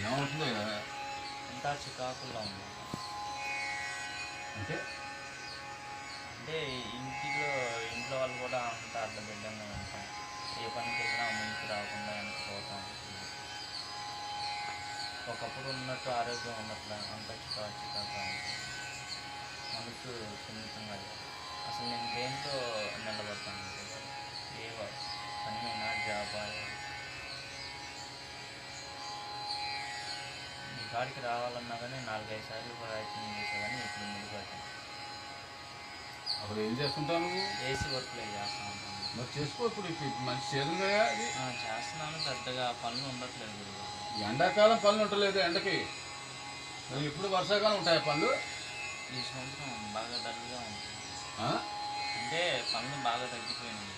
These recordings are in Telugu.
ఏమవుతుందో అంతా చికాకుల్లో ఉంది. అంటే అంటే ఇంట్లో వాళ్ళు కూడా అంత అడ్డదిడ్డంగా ఉంటాం. ఏ పనికి వెళ్ళినా ముందుకు రాకుండా వెనక్కి పోతాం. ఒకప్పుడు ఉన్నట్టు ఆరోగ్యం ఉండట్లే, అంత చికాకుగా ఉంటుంది. మనసు సున్నితంగా అసలు నేను దేంతో నిలబడతాను. ఏ పనిమైనా జాబ్ ఈ కాడికి రావాలన్నా కానీ 4-5 సార్లు ప్రయత్నం చేసా కానీ ఇప్పుడు ముందుకు అప్పుడు ఏం చేస్తుంటావు నువ్వు? ఏసీ వర్క్లే చేస్తా ఉంటాను. మరి చేసుకో. ఇప్పుడు మంచి సీజన్ కదా అది. చేస్తున్నాను, పెద్దగా పనులు ఉండట్లేదు. ఎండాకాలం పనులు ఉండలేదు ఎండకి. ఇప్పుడు వర్షాకాలం ఉంటాయి పనులు. ఈ సంవత్సరం బాగా డల్గా ఉంటుంది. అంటే పనులు బాగా తగ్గిపోయినాయి.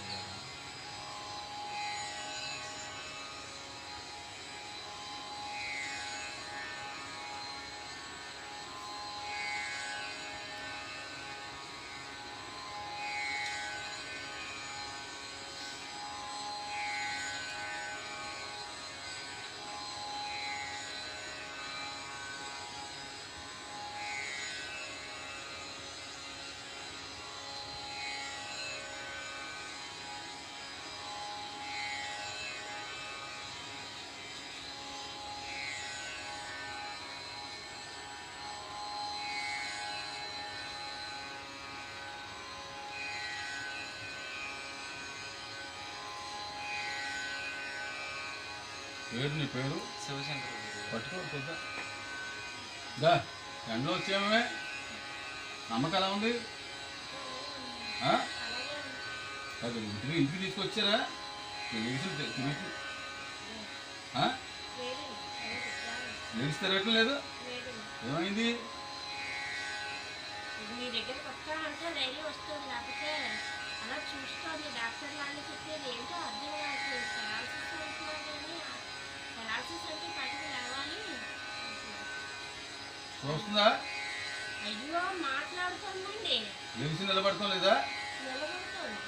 నీ పేరు శివశంకర్. పట్టుకో దా. ఎండలో వచ్చేమే నమ్మకం ఎలా ఉంది? అది ఇంటికి తీసుకొచ్చారా? లేడీస్ తిరగటం లేదు. ఏమైంది? మీ దగ్గరకు వస్తానంటే డైలీ వస్తుంది, లేకపోతే అలా చూస్తుంది. డాక్టర్ వాళ్ళు చెప్పేది ఏంటో అర్థం కావట్లేదు. పెరాలసిస్ అంటున్నారు కానీ పెరాలసిస్ అంటే పట్టుకు రావాలి చూస్తుందా? అయ్యో మాట్లాడుతుందండి. లేచి నిలబడతాం లేదా? నిలబడుతుంది.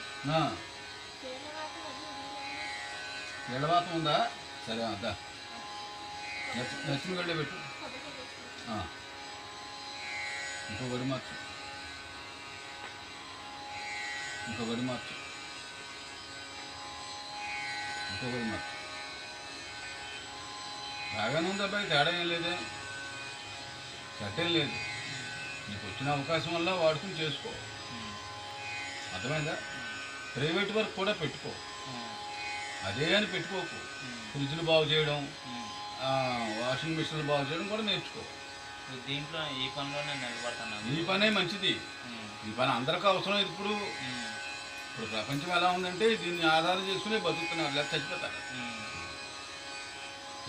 కీళ్ళవాతం ఉందా? సరే అద్దా నచ్చిన గడ్డే పెట్టు. ఇంకో గడి మార్చు, ఇంకో గడి మార్చు, ఇంకో గడి మార్చు. బాగానే ఉంది అబ్బాయి, తేడా ఏం లేదే, చెట్టేం లేదు. నీకు వచ్చిన అవకాశం వల్ల వాడుకుని చేసుకో. అర్థమైందా? ప్రైవేట్ వర్క్ కూడా పెట్టుకో. అదే అని పెట్టుకోకు. ఫ్రిడ్జ్లు బాగు చేయడం, వాషింగ్ మిషన్లు బాగు చేయడం కూడా నేర్చుకో. దీంట్లో ఈ పనిలోనే నిలబడతాను. ఈ పనే మంచిది. ఈ పని అందరికీ అవసరం. ఇప్పుడు ప్రపంచం ఎలా ఉందంటే దీన్ని ఆధారం చేసుకునే బతుకుతున్నారు, లేదా చచ్చిపోతారు.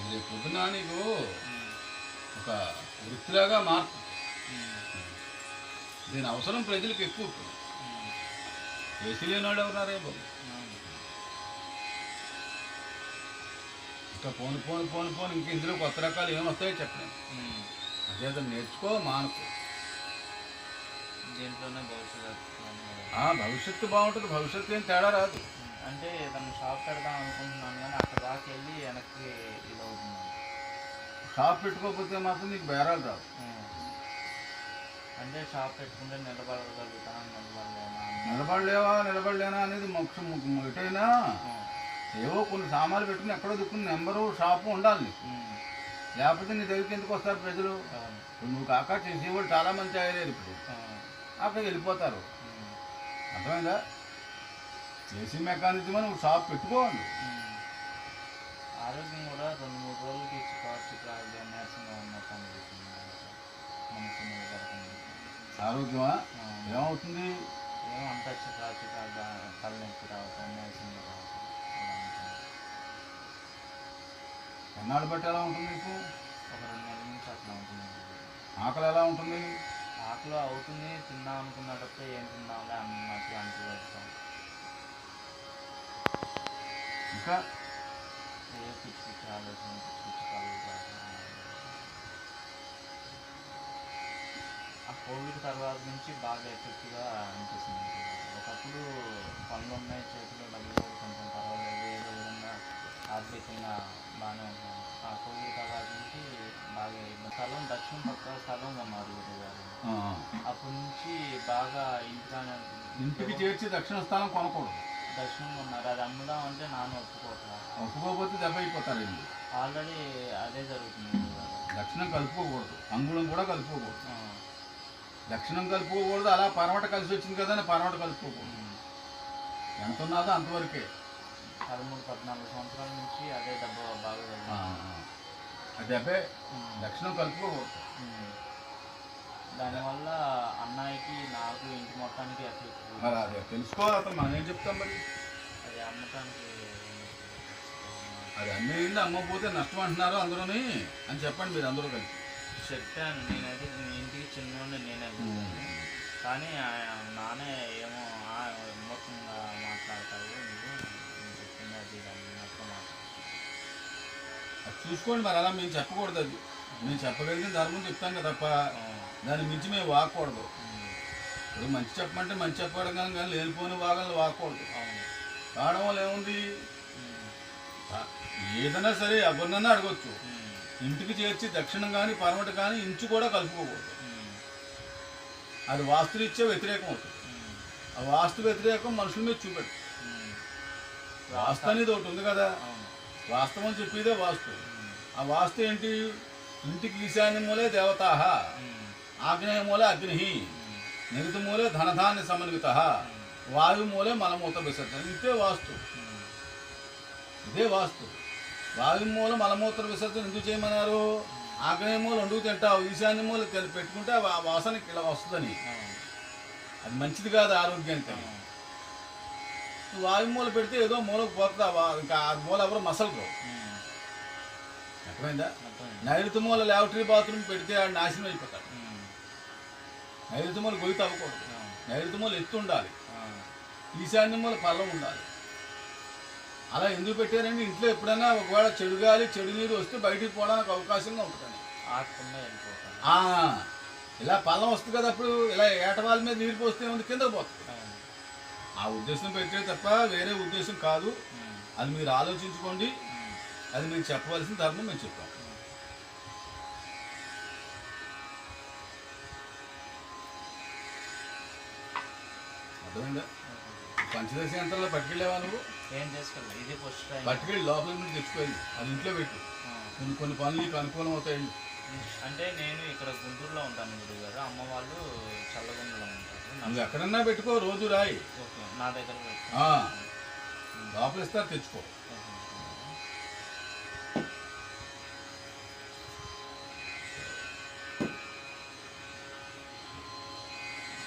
ఇది పొద్దున నీకు ఒక వృత్తిలాగా మార్పు. దీని అవసరం ప్రజలకు ఎక్కువ. ఏసీ లేని వాళ్ళు ఎవరున్నారే బాబు? ఇంకా పోను ఇంక ఇందులో కొత్త రకాలు ఏమొస్తాయో చెప్పలేము. అదే నేర్చుకో, మానుకో. దీంట్లోనే భవిష్యత్తు బాగుంటుంది. భవిష్యత్తు ఏం తేడా రాదు. అంటే ఏదన్నా షాప్ పెడదాం అనుకుంటున్నాను కానీ అక్కడ దాకా వెళ్ళి వెనక్కి ఇది అవుతుంది. షాప్ పెట్టుకోకపోతే మాత్రం నీకు బేరాలు రావు. అంటే షాప్ పెట్టుకుంటే నిలబడగలుగుతాను, నిలబడలేనా అనేది ముఖ్యం. ఎటైనా ఏవో కొన్ని సామాన్లు పెట్టుకుని ఎక్కడో దిక్కుని నెంబరు షాపు ఉండాలి నీకు. లేకపోతే నీ దగ్గరికి ఎందుకు వస్తారు ప్రజలు? నువ్వు కాక చేసేవాళ్ళు చాలామంది తయారయ్యారు. ఇప్పుడు అక్కడికి వెళ్ళిపోతారు. అర్థమైందా? ఏసీ మెకానిజం అని నువ్వు షాప్ పెట్టుకోవాలి. ఆరోగ్యం కూడా 2-3 రోజులకి నీరసంగా ఉన్నట్టు అనిపిస్తుంది. ఆరోగ్యమా ఏమవుతుంది? ఏమంతా చికాగా తలనొప్పి రావటం, నీరసంగా రావటం. ఎన్నాళ్ళు బట్టి ఎలా ఉంటుంది నీకు? ఒక 2 నెలల నుంచి అట్లా ఉంటుంది. ఆకలి ఎలా ఉంటుంది? ఆకలి అవుతుంది. తిందాం అనుకున్నప్పుడు ఏం తిందాంలే అన్నట్టు అనిపిస్తాం. ఇంకా పిచ్చి ఆలోచన, పిచ్చి కళ్ళు. ఆ కోవిడ్ తర్వాత నుంచి బాగా ఎఫెక్ట్గా అనిపిస్తుంది. ఒకప్పుడు పనులు ఉన్నాయి, చేతిలో డబ్బులు కొంచెం పర్వాలేదు, ఏదో విధంగా ఆర్థికంగా బాగానే ఉన్నాను. ఆ ఆ కోవిడ్ తర్వాత నుంచి బాగా ఇబ్బంది. స్థలం దక్షిణ పక్క స్థలం ఉన్నారు గురుగారు. ఆ. అప్పటి నుంచి బాగా ఇంటికి చేర్చి దక్షిణ స్థానం కొనకూడదు. దక్షిణం ఉన్నారు, అది అమ్ముదాం అంటే నాన్న ఒప్పుకోవట్లా. ఒప్పుకోకపోతే దెబ్బ అయిపోతారు వీళ్ళు. ఆల్రెడీ అదే జరుగుతుంది గురుగారు. దక్షిణం కలుపుకోకూడదు, అంగుళం కూడా కలుపుకోకూడదు. దక్షిణం కలుపుకోకూడదు. అలా పరమట కలిసి వచ్చింది కదా అని పరమట కలుపుకోకూడదు. ఎంత ఉన్నదో అంతవరకే. 13-14 సంవత్సరాల నుంచి అదే దెబ్బ బాగా జరుగుతుంది. ఆ దెబ్బే దక్షిణం కలుపుకోకూడదు. దానివల్ల అన్నయ్యకి నాకు ఇంటి మొత్తానికి ఎఫెక్ట్. మరి అదే తెలుసుకోవాలి. అతను మనం ఏం చెప్తాం మరి? అది అమ్మటానికి అది అమ్మేయండి, అమ్మకపోతే నష్టం అంటున్నారు అందరూని అని చెప్పండి మీరు అందరూ కలిసి. చెప్పాను నేనైతే, ఇంటికి చిన్నోడిని నేనే. కానీ నానే ఏమో విమోచంగా మాట్లాడతావు నువ్వు, నేను చెప్పింది అది అన్నట్టు మాట్లాడతావు. అది చూసుకోండి మరి. అలా మేము చెప్పకూడదు. అది మేము చెప్పగలిగిన ధర్మం చెప్తాం కదా తప్ప దాన్ని మించి మేము వాగకూడదు. ఇప్పుడు మంచి చెప్పమంటే మంచి చెప్పడం కానీ లేనిపోని వాగాలు వాగకూడదు. వాడడం వల్ల ఏముంది? ఏదైనా సరే ఎవరినైనా అడగొచ్చు. ఇంటికి చేర్చి దక్షిణం కానీ పరమట కానీ ఇంచు కూడా కలుపుకోకూడదు. అది వాస్తురీత్యా వ్యతిరేకం అవుతుంది. ఆ వాస్తు వ్యతిరేకం మనుషుల మీద చూపెట్టు. వాస్తు అనేది ఒకటి ఉంది కదా, వాస్తవం చెప్పేదే వాస్తు. ఆ వాస్తు ఏంటి? ఇంటికి ఈశాన్య మూలే దేవతాః, ఆగ్నేయ మూలే అగ్ని, నిరుతి మూలే ధనధాన్య సమన్విత, వాయు మూలే మలమూత్ర విసర్జన. ఇంతే వాస్తు. ఇదే వాస్తు. వాయు మూల మలమూత్ర విసర్జన ఎందుకు చేయమన్నారు? ఆగ్నేయ మూల వండుకు తింటావు, ఈశాన్య మూల పెట్టుకుంటే ఆ వాసనకి ఇలా వస్తుందని. అది మంచిది కాదు ఆరోగ్యానికి. వాయు మూల పెడితే ఏదో మూలకు పోతుందా, ఇంకా ఆ మూల ఎవరు మసలరు. అర్థమైందా? నైరుతి మూల ల్యాబరేటరీ బాత్రూమ్ పెడితే ఆడు నాశనం అయిపోతాడు. నైరుతి మూల గొయ్యి తవ్వకూడదు. నైరుతి మూల ఎత్తు ఉండాలి, ఈశాన్య మూల పల్లం ఉండాలి. అలా ఎందుకు పెట్టారండి? ఇంట్లో ఎప్పుడైనా ఒకవేళ చెడు గాలి చెడు నీరు వస్తే బయటికి పోవడానికి అవకాశంగా ఉంటుందని. ఇలా పల్లం వస్తుంది కదా, అప్పుడు ఇలా ఏటవాళ్ళ మీద నీరు పోస్తే ఉంది, కిందకు పోతుంది. ఆ ఉద్దేశం పెట్టే తప్ప వేరే ఉద్దేశం కాదు. అది మీరు ఆలోచించుకోండి. అది మేము చెప్పవలసిన ధర్మం మేము చెప్పాం. అర్థమైందా? పంచదశ యంత్రాల్లో పట్టుకెళ్ళేవా నువ్వు? ఏం చేసుకోలేదు, ఇది ఫస్ట్ టైం. పట్టుకెళ్ళి లోపల నుంచి తెచ్చుకోవాలి. అది ఇంట్లో పెట్టు. కొన్ని పనులు నీకు అనుకూలం అవుతాయండి. అంటే నేను ఇక్కడ గుంటూరులో ఉంటాను గురుగారు, అమ్మ వాళ్ళు చల్లగుండలో ఉంటారు. నువ్వు ఎక్కడన్నా పెట్టుకో, రోజు రాయి. ఓకే, నా దగ్గర లోపల ఇస్తారు, తెచ్చుకో.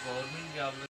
Government job